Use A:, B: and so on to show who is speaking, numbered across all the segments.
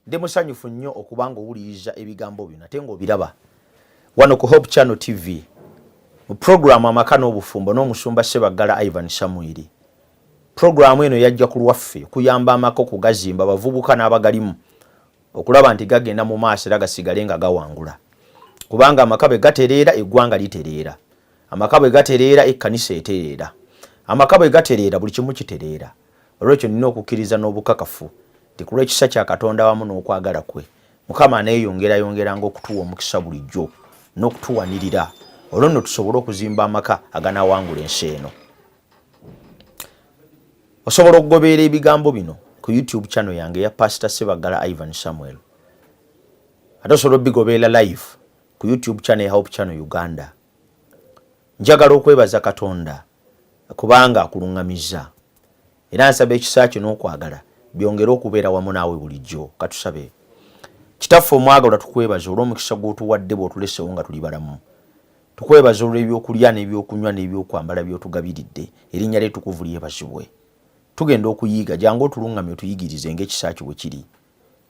A: Ndi musanyufu nnyo okubanga owuliriza ebigambo bino ate ng'obiraba wano ku Hope Channel TV mu program amaka n'obufumbo n'omusumba Ssebaggala Ivan Samuel. Program eno yajja ku lwaffe kuyamba amaka okugazimba bavubuka n'abagalimu okulaba nti gagenda mu maaso era gasigale nga gawangula. Kubanga amaka bwe gatereera eggwanga litereera. Amaka bwe gatereera ekkanisa etereera. Amaka bwe gatereera buli kimu kitereera. Olwekyo nina okukkiriza n'obukakafu nti ku lw'ekisa kya Katonda wamu n'okwagala kwe Mukama aneeyongeranga okutuwa omukisa bulijjo n'okutuwanirira olwo nno tusobole okuzimba amaka aganaawangula ensi eno. Osobola okugoberera ebigambo bino ku YouTube channel yange ya Pastor Ssebaggala Ivan Samuel. Ate osobola obigoberera live ku YouTube channel ya Hope Channel Uganda. Njagala okwebaza Katonda kubanga akulungamizza. Era nsaba ekisa kye n'okwagala byongera okubeera wamu naawe bulijjo. Katusabe. Kitaffe omwagalwa tukwebaza olw'omukisa gw'otuwadde bw'otulesewo nga tuli balamu. Tukwebaza olw'ebyokulya n'ebyokunywa n'ebyokwambala by'otugabiridde. Erinnya ly'ettukuvu lyebazibwe. Tugenda okuyiga jangu otulungamye otuyigirize ng'ekisa kye bwe kiri.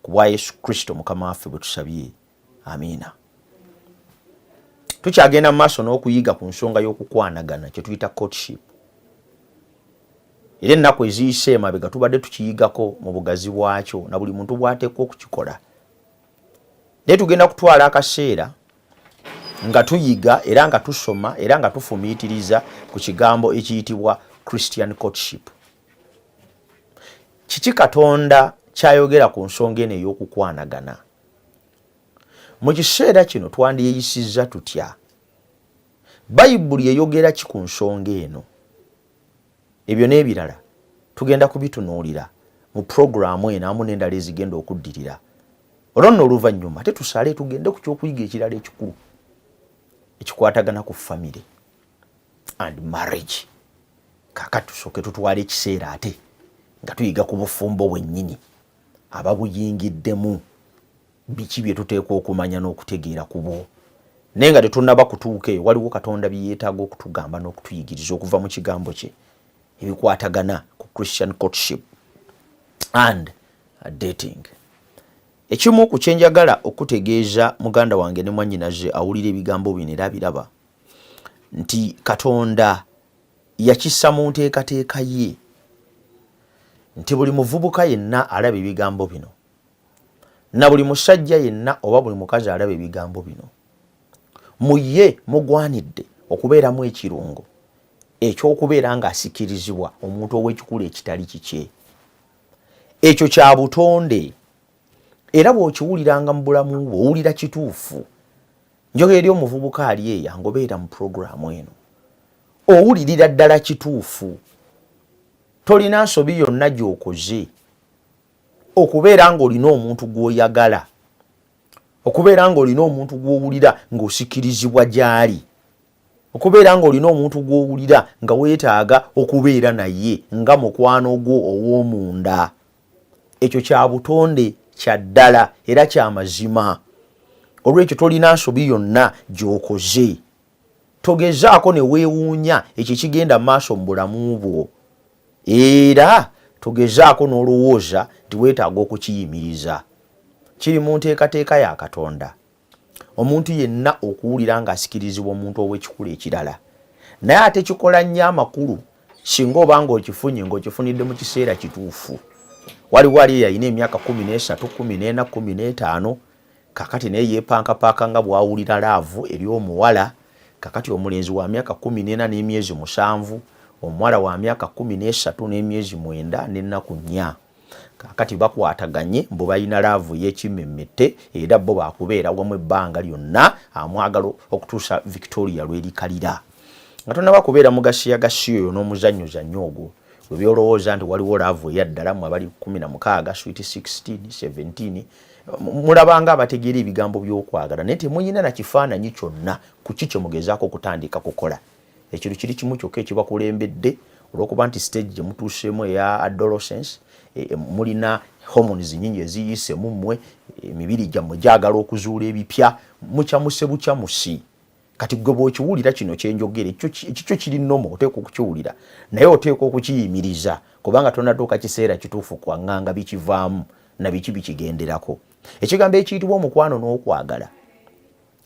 A: Ku bwa Yesu Kristo Mukama waffe bwe tusabye. Amiina. Tukyagenda mu maaso n'okuyiga ku nsonga y'okukwanagana kye tuyita courtship. Era ennaku eziyise emabega tubadde tukiyigako mu bugazi bwakyo na buli muntu bw'ateekwa okukikola. Naye tugenda kutwala akaseera nga tuyiga era nga tusoma era nga tufumiitiriza ku kigambo ekiyitibwa Christian courtship. Kiki Katonda kyayogera ku nsonga eno ey'okukwanagana? Mu kiseera kino twandiyeyisizza tutya? Bayibuli eyogera ki ku nsonga eno? Ebyo n'ebirala tugenda kubitunuulira mu programu eno amu n'endala ezigenda okuddirira. Olwo nno oluvannyuma tetusale tugende ku ky'okuyiga ekirala ekikulu ekikwatagana ku family and marriage. Kaakati tusooke tutwala ekiseera ate nga tuyiga ku bufumbo bwennyini ababuyingiddemu biki bye tuteekwa okumanya n'okutegeera ku bwo. Naye nga tetunnaba kutuuka eyo waliwo Katonda bye yeetaaga okutugamba n'okutuyigiriza okuva mu kigambo kye ebikwatagana ku Christian courtship and dating. Ekimu ku kyenjagala okutegeeza muganda wange ne mwannyinaze awulira ebigambo bino era biraba nti Katonda yakissa mu nteekateeka ye nti buli muvubuka yenna alaba ebigambo bino na buli musajja yenna oba buli mukazi alaba ebigambo bino mu ye mugwanidde okubeeramu ekirungo eky'okubeera ng'asikirizibwa omuntu ow'ekikulu ekitali kikye. Ekyo kya butonde era bw'okiwuliranga mu bulamu bwo owulira kituufu. Njogera eri omuvubuka ali eyo angobeera mu programu eno owulirira ddala kituufu. Tolina nsobi yonna gy'okoze okubeera ng'olina omuntu gw'oyagala, okubeera ng'olina omuntu gw'owulira ng'osikirizibwa gy'ali, okubeera ng'olina omuntu gw'owulira nga weetaaga okubeera naye nga mukwano gwo ow'omunda. Ekyo kya butonde kya ddala era kya mazima. Olw'ekyo tolina nsobi yonna gy'okoze. Togezaako ne weewuunya ekyo kigenda maaso mu bulamu bwo. Era togezaako n'olowooza nti weetaaga okukiyimiriza. Kiri mu nteekateeka ya Katonda omuntu yenna okuwulira ng'asikirizibwa omuntu ow'ekikulu ekirala. Naye ate kikola nnyo amakulu singa obanga okifunye ng'okifunidde mu kiseera kituufu. Waliwo ali yalina emyaka 13, 14, 15 kakati naye yeepankapaaka nga bw'awulira laavu eri omuwala. Kakati omulenzi wa myaka 14 n'emyezi 7, omuwala wa myaka 13 n'emyezi 9 n'ennaku 4. Kakati bakwataganye mbu balina laavu y'ekimmemmette era bo baakubeera wamu ebbanga lyonna amwagala okutuusa Victoria lw'erikalira. Nga tonnaba kubeera mugasiagasi oyo n'omuzannyozannyo ogwo bwe byolowooza nti waliwo laavu eyaddala mu abali 16, sweet 16, 17 mulabanga abategeera ebigambo by'okwagala naye temuyina na kifaananyi kyonna ku ki kye mugezaako okutandika kukola. Ekintu kiri kimu kyokka ekibakulembedde olw'okuba nti stage gye mutuuseemu eya adolescence mulina hormones nyingi eziyise mu mmwe, emibiri gyammwe gyagala okuzuula ebipya, mukyamuse bukyamusi. Kati gwe bw'okiwulira kino kyenjogera ekikyo kiri nnomo oteekwa okukiwulira naye oteekwa okukiyimiriza kubanga tonnatuuka kiseera kituufu kwaŋŋanga bikivaamu na biki bikigenderako. Ekigambo ekiyitibwa omukwano n'okwagala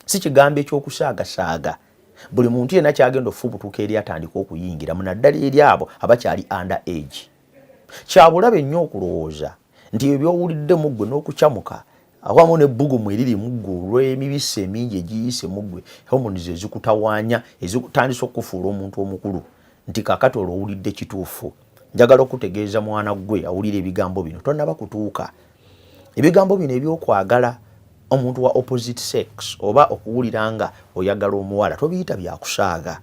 A: si kigambo ekyokusaagasaaga. Buli muntu yenna kyagenda ofubutuka eri atandika okuyingira munaddala eri abo abakyali under age. Kyabulabe nnyo okulowooza nti ebyowulidde mu ggwe n'okukyamuka awamu n'ebbugumu eriri mu ggwe olw'emibisi emingi egiyise mu ggwe, homonizi ezikutawaanya ezikutandisa okufuula omuntu omukulu, nti kaakati olwowulidde kituufu. Njagala okutegeeza mwana gwe awulira ebigambo bino tonnaba kutuuka. Ebigambo bino ebyokwagala omuntu wa opposite sex oba okuwulira nga oyagala omuwala tobiyita byakusaaga.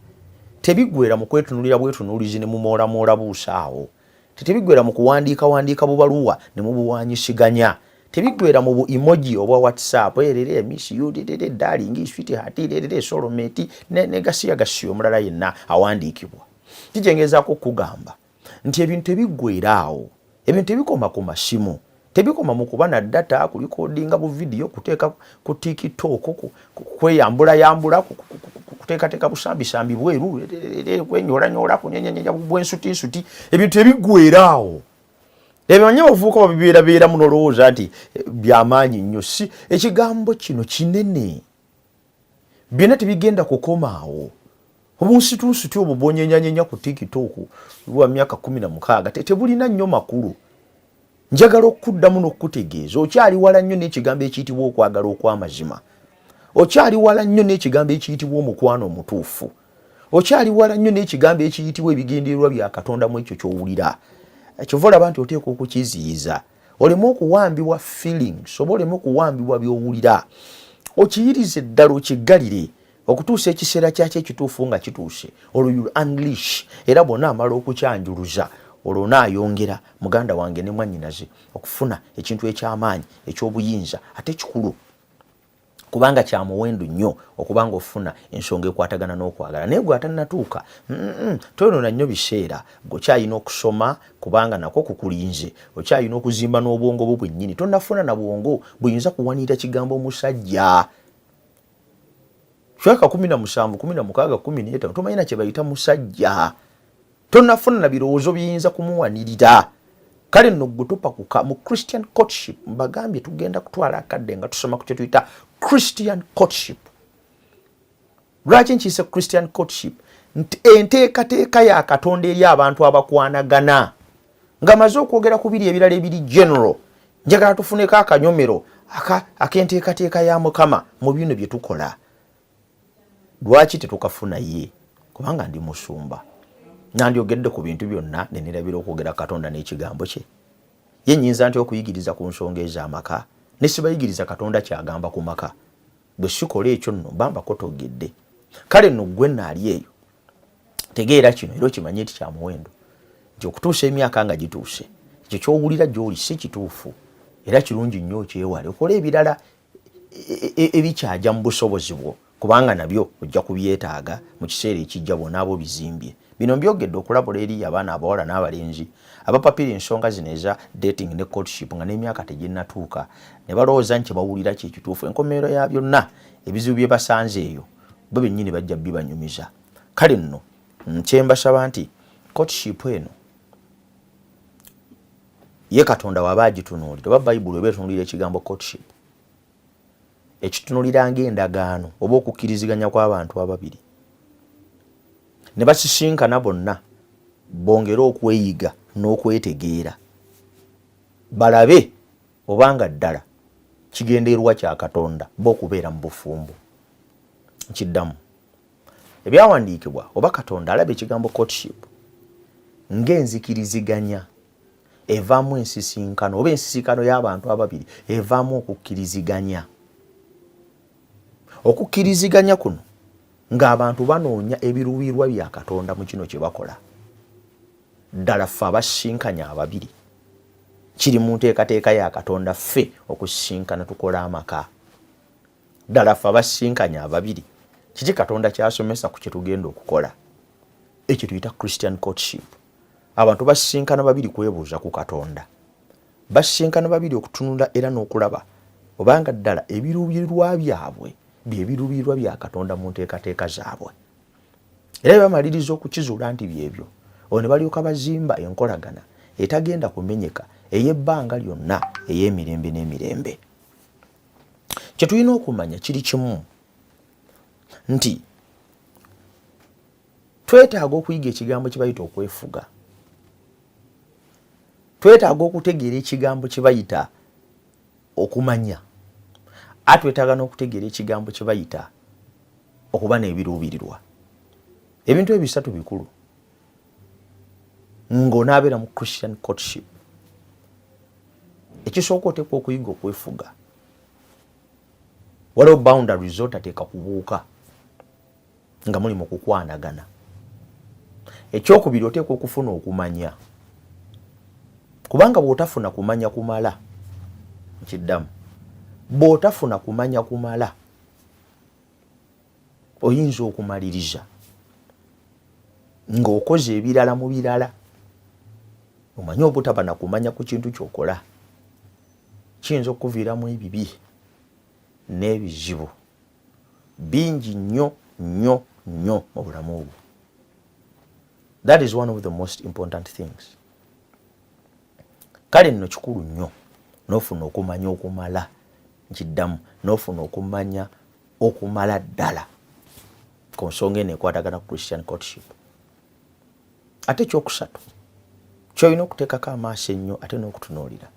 A: Tebiggwera mu kwetunulira bwetunulizi ne mumoolamoola buusaawo. Tebiggwera mu kuwandiika bubaluwa ne mubuwanyisiganya. Tebiggwera mu bu emoji obwa WhatsApp erere miss you dede darling sweetheart erere soulmate ne gasiyo omulala yenna awandiikibwa. Kijengezaako kugamba nti ebintu tebiggwera awo. Ebintu tebikoma ku masimu. Tebikoma mu kuba na data kulikodinga bu video kuteeka ku TikTok kweyambula kuteekateeka busambi bweru kwenyola kunyenyenya bwensuti. Ebintu tebiggwera awo. Ebyo bavuuka babibeera muno olowooza nti byamaanyi nnyo. Si ekigambo kino kinene. Byonna tebigenda kukoma awo. Obunsitunsiti obwo bwonyenyanyenya ku TikTok lwa myaka 16 tebulina nnyo makulu. Njagala okuddamu n'okutegeeza okyali wala nnyo n'ekigambo ekiyitibwa okwagala okw'amazima. Okyali wala nnyo n'ekigambo ekiyitibwa omukwano omutuufu. Okyali wala nnyo n'ekigambo ekiyitibwa ebigendererwa bya Katonda mu ekyo ky'owulira. Kyova olaba nti oteekwa okukiziyiza. Oleme okuwambibwa feelings oba oleme okuwambibwa by'owulira. Okiyirize ddala okiggalire okutuusa ekiseera kyakyo ekituufu nga kituuse. Olwo you unleash era bonna amala okukyanjuluza. Olwo naayongera muganda wange ne mwannyinaze okufuna ekintu eky'amaanyi eky'obuyinza ate kikulu. Kubanga kya muwendo nnyo okubanga ofuna ensonga ekwatagana n'okwagala. Naye gwe atannatuuka toyonona nnyo biseera. Gokyayina okusoma kubanga nako kukulinze. Okyayina okuzimba n'obwongo bwo bwennyini. Tonnafuna na bwongo buyinza kuwanira kigambo musajja. Shweka 17, 16, 17 tomanyina kye bayita musajja. Tonnafuna na birowoozo biyinza kumuwanirira. Kale nno gwe topakuka mu Christian courtship mbagambye tugenda kutwala akadde nga tusoma ku kye tuyita Christian courtship. Lwaki nkiise Christian courtship? Enteekateeka ya Katonda eri abantu abakwanagana. Nga maze okwogera ku biri ebirala ebiri general, njagala tufuneko akanyomero ak'enteekateeka ya Mukama mu bino bye tukola. Lwaki tetukafuna ye? Kubanga ndi musumba. Nandyogedde ku bintu byonna ne nirabira okwogera Katonda n'ekigambo kye. Ye nnyinza nti okuyigiriza ku nsonga ez'amaka ne sibayigiriza Katonda kyagamba ku maka. Bwe sikola ekyo nno bamba kotogedde. Kale nno gwe naali eyo tegeera kino era okimanye nti kya muwendo nti okutuusa emyaka nga gituuse ekyo ky'owulira gy'oli si kituufu era kirungi nnyo okyewale okola ebirala ebikyajja mu busobozi bwo kubanga nabyo ojja kubyetaaga mu kiseera ekijja bwonna abo bizimbye. Bino mbyogedde okulabula eri abaana abawala n'abalenzi abapapira ensonga zino eza dating ne courtship nga n'emyaka teginnatuuka ne balowooza nti bawulira kyekituufu. Enkomerero ya byonna ebizibu bye basanze eyo bo bennyini bajja bibanyumiza. Kale nno kyembasaba nti courtship eno ye Katonda waba agitunuulira oba Bayibuli eba etunuulira ekigambo courtship ekitunulira ng'endagaano oba okukkiriziganya kw'abantu ababiri ne basisinkana bonna bongere okweyiga n'okwetegeera balabe obanga ddala kigendererwa kya Katonda bo okubeera mu bufumbo. Nkiddamu ebyawandiikibwa oba Katonda alabe ekigambo courtship ng'enzikiriziganya evaamu ensisinkano oba ensisinkano y'abantu ababiri evaamu okukkiriziganya. Okukkiriziganya kuno ng'abantu banoonya ebiruubirirwa bya Katonda mu kino kye bakola. Ddala ffe abasinkanya ababiri kiri mu nteekateeka ya Katonda ffe okusisinkana tukola amaka. Ddala ffe abasinkanya ababiri kiki Katonda kyasomesa ku kye tugenda okukola. Ekyo tuyita Christian courtship. Abantu basisinkana babiri kwebuuza ku Katonda. Basisinkana babiri okutunula era n'okulaba obanga ddala ebiruubirirwa byabwe byebiruubirirwa bya Katonda mu nteekateeka zaabwe. Era bamaliriza okukizuula nti byebyo. Ono ne balyoka bazimba enkolagana etagenda kumenyeka ey'ebbanga lyonna ey'emirembe n'emirembe. Kye tulina okumanya kiri kimu nti twetaaga okuyiga ekigambo kye bayita okwefuga. Twetaaga okutegeera ekigambo kye bayita okumanya. Ate twetaaga n'okutegeera ekigambo kye bayita okuba n'ebiruubirirwa. Ebintu ebisatu bikulu ng'onaabeera mu Christian courtship. Ekisooka oteekwa okuyiga okwefuga. Waliwo boundaries z'otateeka kubuuka nga muli mu kukwanagana. Ekyokubiri oteekwa okufuna okumanya. Kubanga bw'otafuna kumanya kumala, nkiddamu, bw'otafuna kumanya kumala oyinza okumaliriza ng'okoze ebirala mu birala. Omanye obutaba na kumanya ku kintu ky'okola kiyinza okuviiramu ebibi n'ebizibu bingi nnyo nnyo nnyo mu bulamu obwo. That is one of the most important things. Kale nno kikulu nnyo n'ofuna okumanya okumala, nkiddamu, n'ofuna okumanya okumala ddala ku nsonga eno ekwatagana ku Christian courtship. Ate ekyokusatu ky'olina okuteekako amaaso ennyo ate n'okutunuulira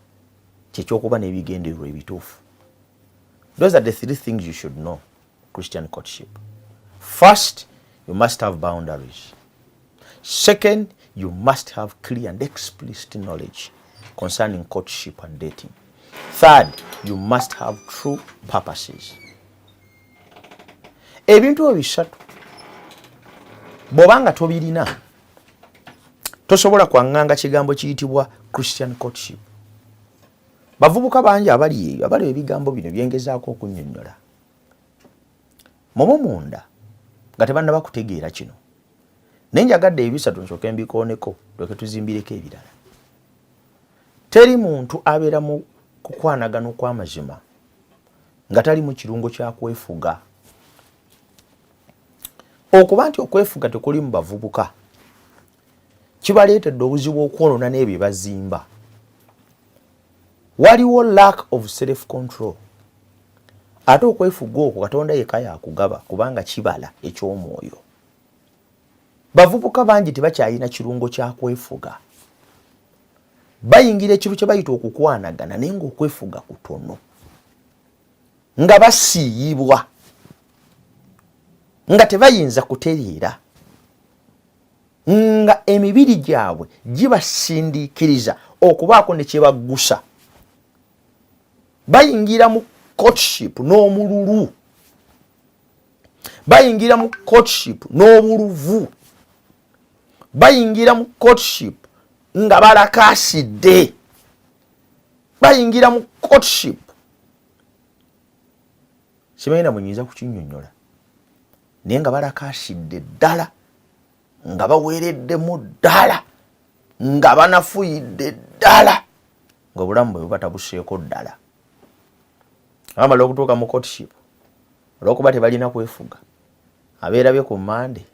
A: kyekyokuba n'ebigendererwa ebituufu. Those are the three things you should know Christian courtship. First, you must have boundaries. Second, you must have clear and explicit knowledge concerning courtship and dating. Third, you must have true purposes. Ebintu ebisatu bw'obanga tobirina tosobola kwanganga kigambo kiyitibwa Christian courtship. Bavubuka bangi abali ebigambo bino byengezaako okunnyonnyola munda nga tebannaba kutegeera kino. Naye njagadde ebisatu nsooke mbikooneko lweke tuzimbireko ebirala. Teri muntu abeera mu kukwanagana okw'amazima nga tali mu kirungo kya kwefuga. Okuba nti okwefuga tekuli mu bavubuka kibaleetedde obuzibu okwonoona n'ebyo bazimba. Waliwo lack of self control. Ate okwefuga okwo Katonda yekka yakugaba kubanga kibala eky'omwoyo. Bavubuka bangi tebakyalina kirungo kya kwefuga. Bayingira ekintu kye bayita okukwanagana naye ng'okwefuga kutono. Nga basiiyibwa. Nga tebayinza kutereera. Nga emibiri gyabwe gibasindiikiriza okubaako ne kyebaggusa. Bayingira mu courtship n'omululu. Bayingira mu courtship n'obuluvu. Bayingira mu courtship nga balakaasidde. Bayingira mu courtship. Simanyi na mwenyinza kukinnyonnyola. Naye nga balakaasidde ddala, nga baweereddemu ddala, nga banafuyidde ddala, ng'obulamu bwe buba tabuseeko ddala. Bamala okutuuka mu courtship olw'okuba tebalina kwefuga. Abeerabye ku Mande,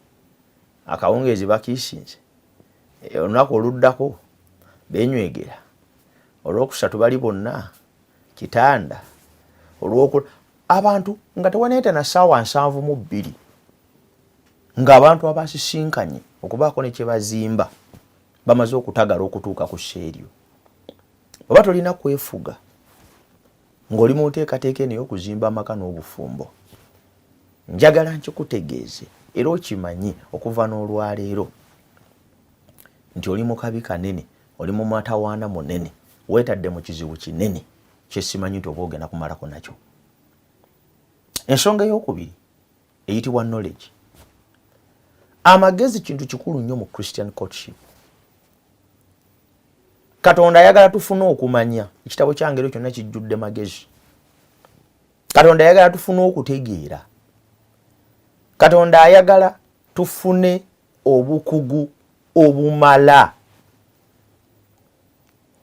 A: akawungeezi bakiisinze, olunaku oluddako beenywegera, olw'okusatu bali bonna kitanda, abantu nga tewaneeta na ssaawa 72 ng'abantu abasisinkanye okubaako ne kye bazimba bamaze okutagala okutuuka ku sseeryo. Oba tolina kwefuga ng'oli mu nteekateeka eno y'okuzimba amaka n'obufumbo, njagala nkikutegeeze era okimanyi okuva n'olwaleero nti oli mu kabi kanene, oli mu matawaana munene, weetadde mu kizibu kinene kyesimanyi nti oba ogenda kumalako nakyo. Ensonga ey'okubiri eyitibwa knowledge. Amagezi kintu kikulu nnyo mu Christian courtship. Katonda ayagala tufune okumanya. Ekitabo kyangero kyonna kijjudde magezi. Katonda ayagala tufune okutegeera. Katonda ayagala tufune obukugu obumala.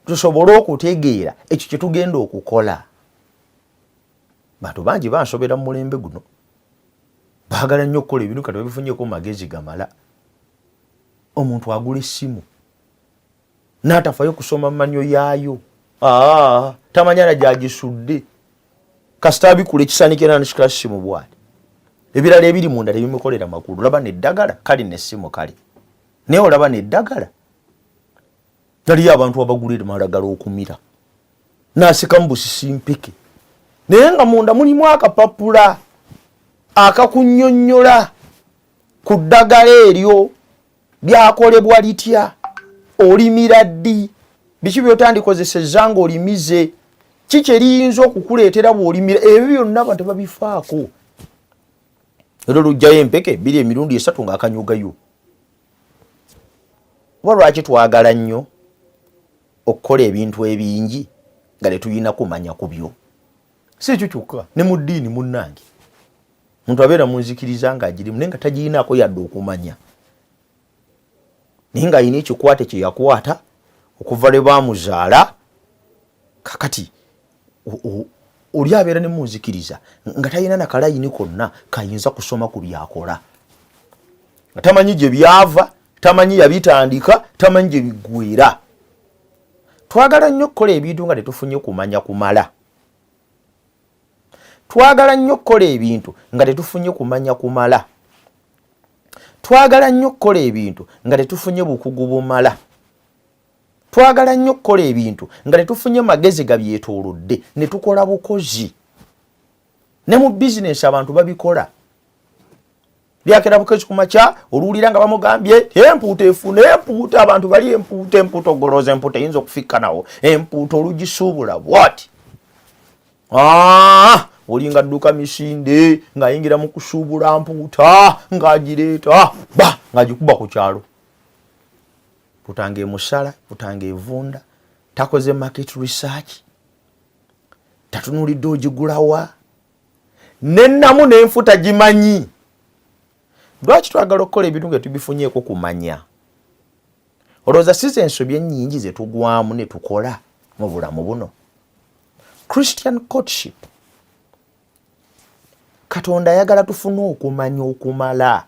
A: Tusobole okutegeera ekyo kye tugenda okukola. Bantu bangi bansobera mu mulembe guno. Baagala nnyo okukola ebintu kati babifunyeeko mu magezi gamala. Omuntu agula essimu n'atafayo kusoma mmanyo yaayo. tamanyana gyagisudde kasita abikula ekisanikira nishikira simu bwati ebirala ebiri munda tebimukolera makulu olaba neddagala kale nessimu kale naye olaba neddagala naliyo abantu abagulira malagala okumira nasikamu busisimpike naye nga munda mulimu akapapula akakunyonnyola ku ddagala eryo byakolebwa litya olimira ddi biki byotandikozeseeza nga olimize kiki eriyinza okukuleetera bw'olimira ebyo byonna abantu babifaako era olugjayo empeke biri emirundi esatu ng'akanyugayo oba lwaki twagala nnyo okukola ebintu ebingi nga tetulina kumanya ku byo si ekyo kyokka ne mu ddiini munnange muntu abeera munzikiriza ng'agirimu naye nga tagirinaako yadde okumanya naye ng'alina ekikwate kye yakwata okuva lwe baamuzaala kakati oli abeera ne munzikiriza nga talina nakalayini konna kayinza kusoma ku byakola nga tamanyi gye byava tamanyi yabitandika tamanyi gye biggweera twagala nnyo okukola ebintu nga tetufunye kumanya kumala twagala nnyo okukola ebintu nga tetufunye kumanya kumala twagala nnyo okukola ebintu nga tetufunye bukugu bumala twagala nnyo okukola ebintu nga tetufunye magezi gabyetoolodde ne tukola bukozi ne mu bizinesi abantu babikola byakera bukozi ku makya oluwulira nga bamugambye empuuta efuna empuuta abantu bali empuuta ogoloza empuuta eyinza okufikka nawo empuuta olugisuubula bwati olinga dduka misinde ng'ayingira mu kusuubula mpuuta ng'agireeta ng'agikuba ku kyalo putanga emusala putanga evunda takoze market research tatunulidde ogigulawa nennamu n'enfuta gimanyi lwaki twagala okukola ebintu nga tubifunyeeko kumanya olowooza size ensobi ennyingi ze tugwamu ne tukola mu bulamu buno Christian courtship Katonda ayagala tufune okumanya okumala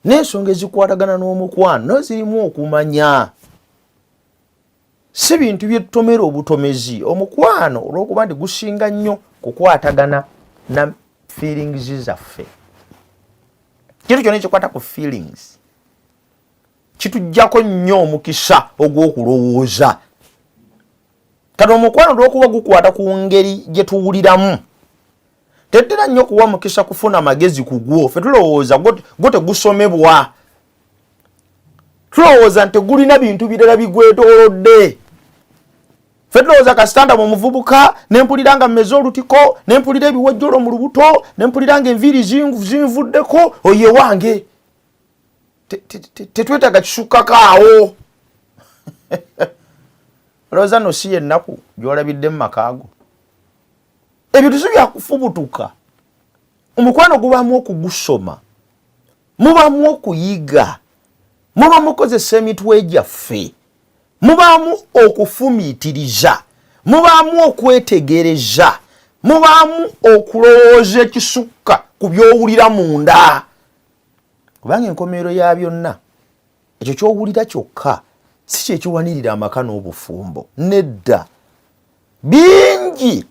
A: n'ensonga ezikwatagana n'omukwano nazo zirimu okumanya si bintu byetutomera obutomezi omukwano olw'okuba nti gusinga nnyo kukwatagana na feelings zaffe kintu kyonna ekikwata ku feelings kitujjako nnyo omukisa ogw'okulowooza kati omukwano olw'okuba gukwata ku ngeri gye tuwuliramu tetera nnyo kuwa mukisa kufuna magezi ku gwo ffe tulowooza gwo tegusomebwa tulowooza nti gulina bintu birala bigwetoolodde ffe tulowooza kasitanda mu muvubuka nempulira nga mmeze olutiko nempulira ebiwojjolo mu lubuto nempulira nga enviiri zinvuddeko oye wange tetwetaga kisukkako awo olowooza no si yennaku gy'olabidde mu makaago ebintu si byakufubutuka omukwano gubaamu okugusoma mubaamu okuyiga mubaamu okozesa emitwe gyaffe mubaamu okufumiitiriza mubaamu okwetegereza mubaamu okulowooza ekisukka ku byowulira munda kubanga enkomerero ya byonna ekyo kyowulira kyokka si kyekiwanirira amaka n'obufumbo nedda bingi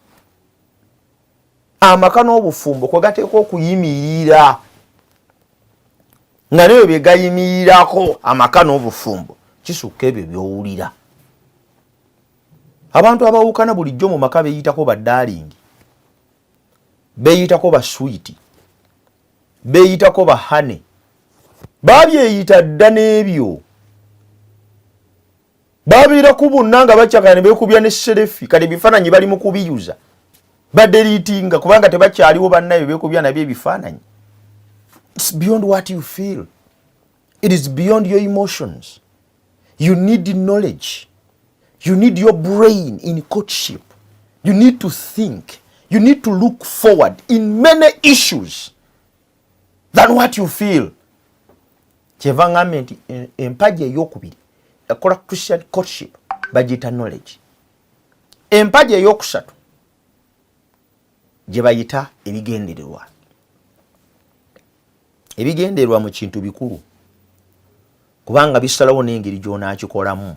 A: amaka n'obufumbo kwe gateeka okuyimirira nga nayo bye gayimirirako amaka n'obufumbo kisukka ebyo byowulira abantu abawukana bulijjo mu maka beeyitako badaalingi beeyitako baswiti beeyitako bahane babyeyita dda n'ebyo babeerako bonna nga bakyakala ne beekubya ne serefi kati ebifaananyi bali mu kubiyuza badeliitinga kubanga tebakyaliwo bannaye beekubya nabyo ebifaananyi. It's beyond what you feel. It is beyond your emotions. You need knowledge. You need your brain in courtship. You need to think. You need to look forward in many issues than what you feel. Kyeva ngambe nti empagi ey'okubiri ekola Christian courtship bagiyita knowledge. Empagi ey'okusatu gye bayita ebigendererwa. Ebigendererwa mu kintu bikulu kubanga bisalawo n'engeri gy'onaakikolamu.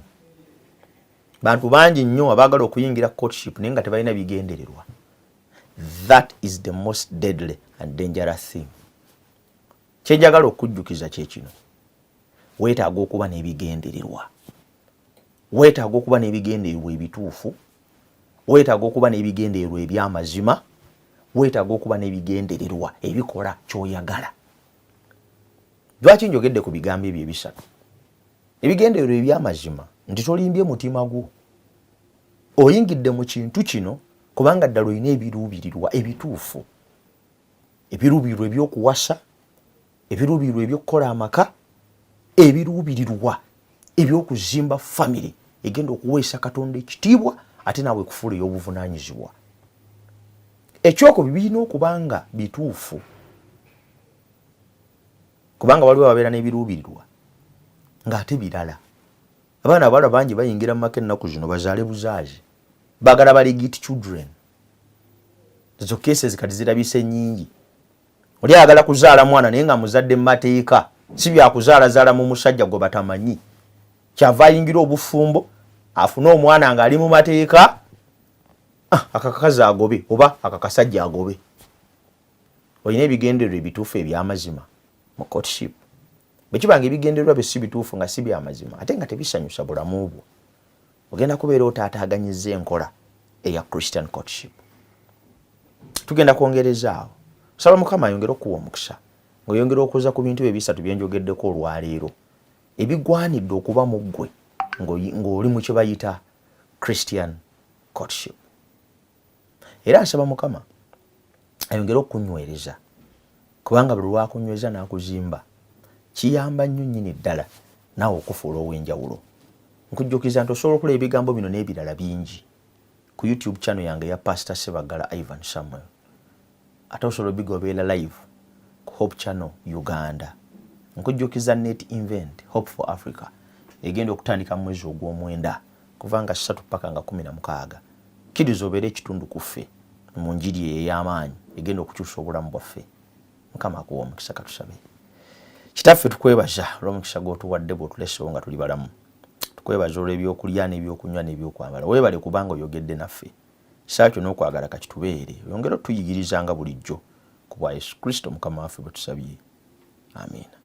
A: bantu bangi nnyo abaagala okuyingira courtship naye nga tebalina bigendererwa. That is the most deadly and dangerous thing. Kyenjagala okujjukiza kye kino. Weetaaga okuba n'ebigendererwa. Weetaaga okuba n'ebigendererwa ebituufu. Weetaaga okuba n'ebigendererwa eby'amazima. Weetaaga okuba n'ebigendererwa ebikola ky'oyagala. Lwaki njogedde ku bigambo ebyo ebisatu? Ebigendererwa eby'amazima nti tolimbye mutima gwo. Oyingidde mu kintu kino kubanga ddala olina ebiruubirirwa ebituufu. Ebiruubirirwa eby'okuwasa, ebiruubirirwa eby'okukola amaka, ebiruubirirwa eby'okuzimba family egenda okuweesa Katonda ekitiibwa ate naawe kufuula ey'obuvunaanyizibwa. Ekyokubiri birina okubanga bituufu. Kubanga waliwo ababeera n'ebiruubirirwa ng'ate birala. Abaana abawala bangi bayingira mu maka ennaku zino bazaale buzaazi. Baagala balegit children. Ezo cases kati zirabise nnyingi. Oli ayagala kuzaala mwana naye nga muzadde mu mateeka. Si byakuzaalazaala mu musajja gwe batamanyi. Kyava ayingira obufumbo, afune omwana ng'ali mu mateeka, akakazi agobe oba akakasajja agobe. Olina ebigendererwa ebituufu eby'amazima mu courtship. Bwe kibanga ebigendererwa bye si bituufu nga si by'amazima ate nga tebisanyusa bulamu bwo, ogenda kubeera otaataaganyizza enkola eya Christian courtship. Tugenda kwongereza awo. Saba Mukama ayongera okuwa omukisa ng'oyongera okuza ku bintu bisatu bye njogeddeko olwaleero ebigwanidde okuba mu ggwe ng'oli mu kye bayita Christian courtship. Era nsaba Mukama ayongera okunywereza kubanga buli lwakunyweza n'akuzimba kiyamba nnyo nnyini ddala naawe okufuula ow'enjawulo. Nkujjukiza nti osobola okulaba ebigambo bino n'ebirala bingi ku YouTube channel yange ya Pastor Sebagala Ivan Samuel. Ate osobola obigoberera live ku Hope Channel Uganda. Nkujjukiza net event Hope for Africa egenda okutandika mu mwezi ogw'omwenda kuva nga 3 paka nga 16. Kiriza obeere ekitundu ku ffe mu njiri ey'amaanyi egenda okukyusa obulamu bwaffe. Mukama akuwa omukisa. Katusabe. Kitaffe tukwebaza olw'omukisa gw'otuwadde bw'otulesewo nga tuli balamu. Tukwebaza olw'ebyokulya n'ebyokunywa n'ebyokwambala. Weebale kubanga oyogedde naffe. Saakyo n'okwagala kakitubeere. Oyongera otuyigirizanga bulijjo ku bwa Yesu Kristo Mukama waffe bwe tusabye. Amiina.